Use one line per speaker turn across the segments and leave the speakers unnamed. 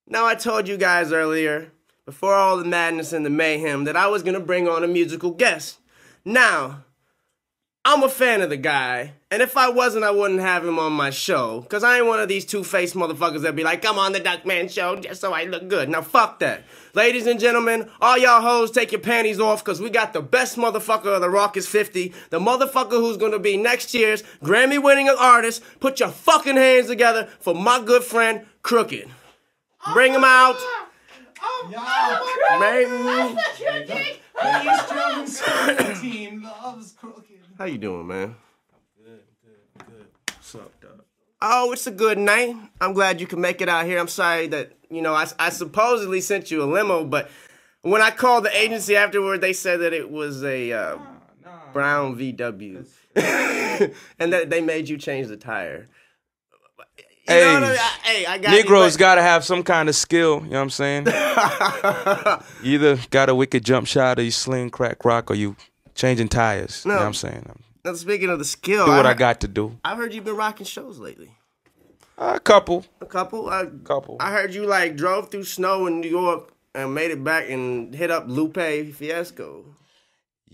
Now, I told you guys earlier, before all the madness and the mayhem, that I was going to bring on a musical guest. Now, I'm a fan of the guy, and if I wasn't, I wouldn't have him on my show, because I ain't one of these two-faced motherfuckers that be like, come on the Duckman show just so I look good. Now, fuck that. Ladies and gentlemen, all y'all hoes, take your panties off, because we got the best motherfucker of the Raucous 50, the motherfucker who's going to be next year's Grammy-winning artist. Put your fucking hands together for my good friend, Crooked. Bring him out.
The East German soccer team loves Crooked.
How you doing, man?
Good.
What's up, dog? Oh, it's a good night. I'm glad you can make it out here. I'm sorry that, I supposedly sent you a limo, but when I called the agency afterward, they said that it was a brown VW. And that they made you change the tire.
I got Negroes got to have some kind of skill, you know what I'm saying? You either got a wicked jump shot, or you sling, crack, rock, or you changing tires, you know what I'm saying?
Now, speaking of the skill,
do what I got to do.
I've heard you've been rocking shows lately.
A couple.
A couple?
Couple.
I heard you, drove through snow in New York and made it back and hit up Lupe Fiasco.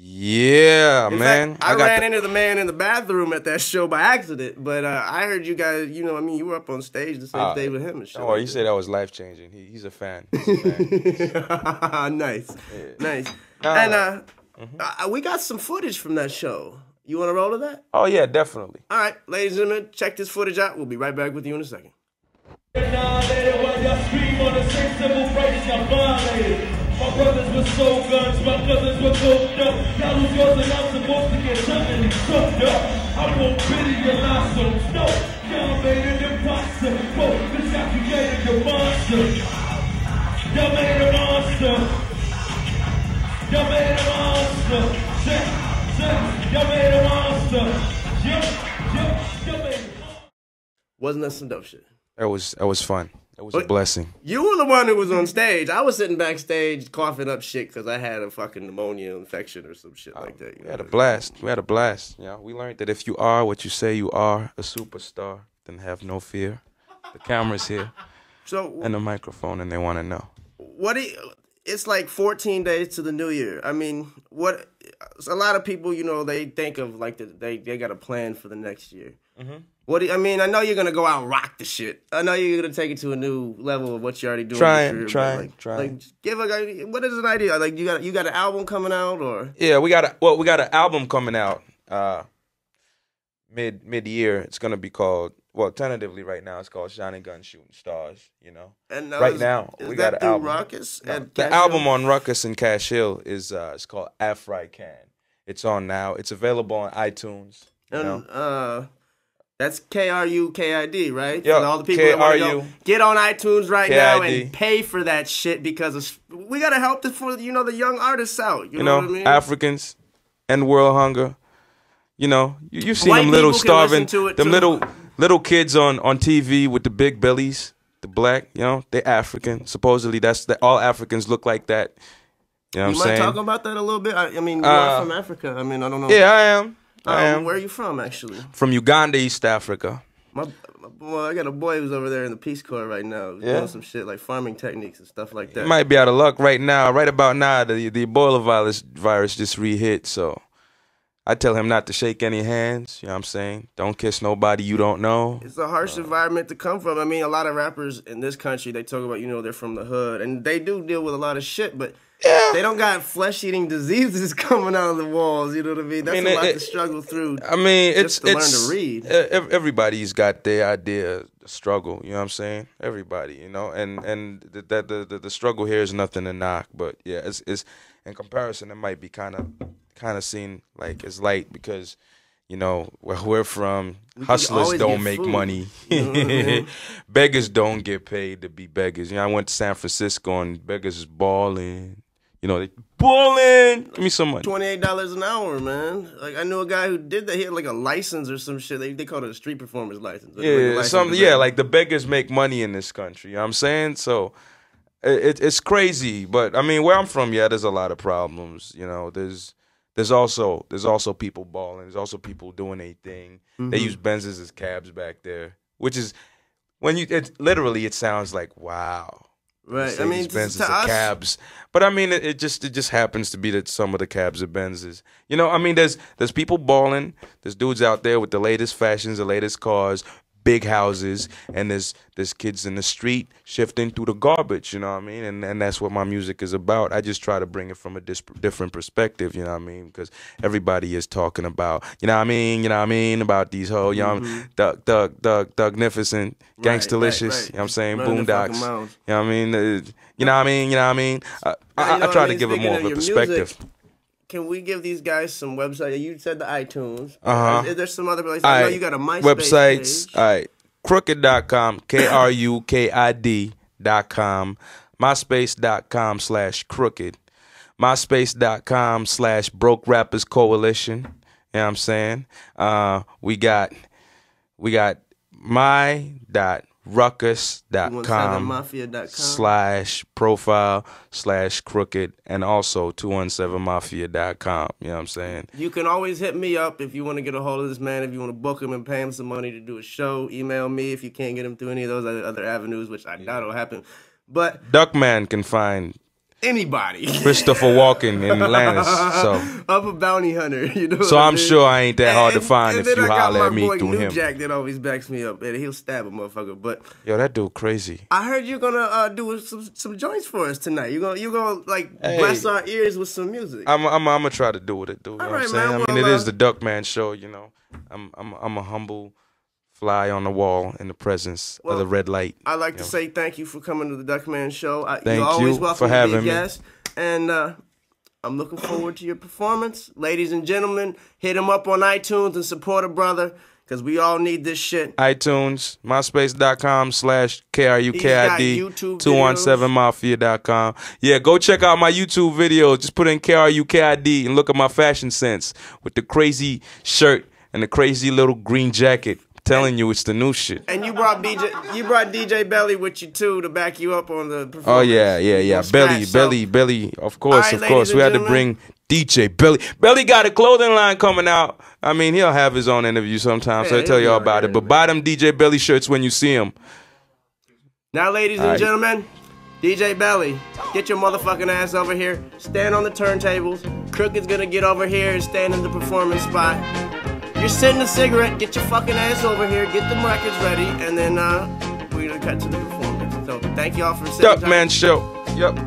Yeah, man.
I ran into the man in the bathroom at that show by accident, but I heard you guys, you were up on stage the same day with him and shit.
Oh, you said that was life-changing. He's a fan. He's a fan.
Nice. Yeah. Nice. We got some footage from that show. You want to roll to that?
Oh, yeah, definitely.
All right, ladies and gentlemen, check this footage out. We'll be right back with you in a second.
My brothers were soul guns, my cousins were coked up. Y'all who's yours and I'm supposed to get something and cooked up. I won't pity your loss, so no. Y'all made it impossible. This guy created the monster. Y'all made a monster. Y'all made a monster. Y'all made a monster. Y'all made a monster.
Wasn't that some dope shit?
That was fun. It was a blessing.
You were the one who was on stage. I was sitting backstage coughing up shit because I had a fucking pneumonia infection or some shit like that.
We had a blast. We had a blast. We learned that if you are what you say you are, a superstar, then have no fear. The camera's here, and the microphone, and they want to know.
It's like 14 days to the new year. I mean, a lot of people, they think of they got a plan for the next year. Mm-hmm. I know you're gonna go out and rock the shit. I know you're gonna take it to a new level of what you're already doing.
Trying.
What is an idea? You got an album coming out, or?
Yeah, we got an album coming out mid-year. It's gonna be called, tentatively right now it's called Shining Gun Shooting Stars. And right now we got an album.
Ruckus and
the album on Ruckus and Cash Hill is it's called African. It's on now. It's available on iTunes.
That's KRUKID, right?
Yeah,
all the people that want to get on iTunes right now and pay for that shit, because we gotta help the the young artists out. You know what I mean?
Africans and world hunger. You see them little starving, little kids on TV with the big bellies, the black. They African. Supposedly all Africans look like that. You know what I'm saying?
You mind talking about that a little bit? You are from Africa. I don't know.
Yeah, I am.
Where are you from, actually?
From Uganda, East Africa.
I got a boy who's over there in the Peace Corps right now. He's doing some shit like farming techniques and stuff like that.
He might be out of luck right now. Right about now, the Ebola virus just re-hit, so I tell him not to shake any hands. You know what I'm saying? Don't kiss nobody you don't know.
It's a harsh environment to come from. A lot of rappers in this country, they talk about, they're from the hood, and they do deal with a lot of shit, but they don't got flesh-eating diseases coming out of the walls, you know what I mean? That's a lot to struggle through. Just to learn to read.
Everybody's got their idea of struggle, you know what I'm saying? Everybody, and the struggle here is nothing to knock, but yeah, it's in comparison, it might be kind of seen like it's light because where we're from, hustlers don't make money. Beggars don't get paid to be beggars. I went to San Francisco and beggars is balling. They balling. Give me some money.
$28 an hour, man. I knew a guy who did that. He had a license or some shit. They called it a street performance license.
Yeah, the beggars make money in this country. You know what I'm saying? So it's crazy. But where I'm from, there's a lot of problems. There's also people balling. There's also people doing their thing. Mm-hmm. They use Benzes as cabs back there, which is literally it sounds like wow.
Right. I mean,
Mercedes-Benzes
to
are
us,
cabs. But I mean, it just happens to be that some of the cabs are Benzes. You know, I mean, there's people balling. There's dudes out there with the latest fashions, the latest cars, big houses, and there's kids in the street shifting through the garbage. You know what I mean? And that's what my music is about. I just try to bring it from a different perspective. You know what I mean? Because everybody is talking about, you know what I mean? You know what I mean? About these whole young Dougnificent, Gangstalicious.
right.
You know what I'm saying?
Running the fucking
Boondocks.
mouth.
You know what I mean? You know what I mean? You know what I mean? I try to give it more of a perspective.
Can we give these guys some website? You said the iTunes.
Uh-huh.
Is there some other places?
All
I know
right.
you got a MySpace
Websites.
page.
All right. Crooked.com, KRUKID.com, MySpace.com/crooked, MySpace.com/Broke Rappers Coalition. You know what I'm saying? We got my.ruckus.com/profile/crooked, and also 217mafia.com. You know what I'm saying?
You can always hit me up if you want to get a hold of this man. If you want to book him and pay him some money to do a show, email me if you can't get him through any of those other avenues, which I doubt will happen. But
Duckman can find
anybody.
Christopher Walken in Atlantis. So
I'm a bounty hunter, you know.
So
what
I'm
I mean?
sure I ain't that hard to find
and
if
then
you
I got
holler
my
at me
boy
through
New
him.
Jack that always backs me up, and he'll stab a motherfucker. But
Yo, that dude crazy.
I heard you're gonna do some joints for us tonight. You gonna like bless our ears with some music.
I'm gonna try to do what it do. You know what I'm saying?
man,
I mean,
well,
it is the Duckman show. You know, I'm a humble fly on the wall in the presence of the red light.
I'd like to say thank you for coming to the Duckman show.
Thank
you're always
you
welcome
for
to
having
be
me.
a guest, and I'm looking forward to your performance. Ladies and gentlemen, hit him up on iTunes and support a brother, because we all need this shit.
iTunes, MySpace.com/KRUKID,
He's got YouTube
217mafia.com. Yeah, go check out my YouTube videos. Just put in KRUKID and look at my fashion sense with the crazy shirt and the crazy little green jacket. I'm telling you, it's the new shit.
And you brought DJ Belly with you too to back you up on the performance.
Oh yeah. Belly. Of course.
ladies
We
and
had to bring DJ Belly. Belly got a clothing line coming out. I mean, he'll have his own interview sometimes, so I'll tell y'all about it. But buy them DJ Belly shirts when you see him.
Now, ladies and gentlemen, DJ Belly, get your motherfucking ass over here. Stand on the turntables. Crooked's gonna get over here and stand in the performance spot. You're sitting a cigarette. Get your fucking ass over here. Get the records ready, and then we're gonna cut to the performance. So thank y'all for sitting.
Duckman show. Yep.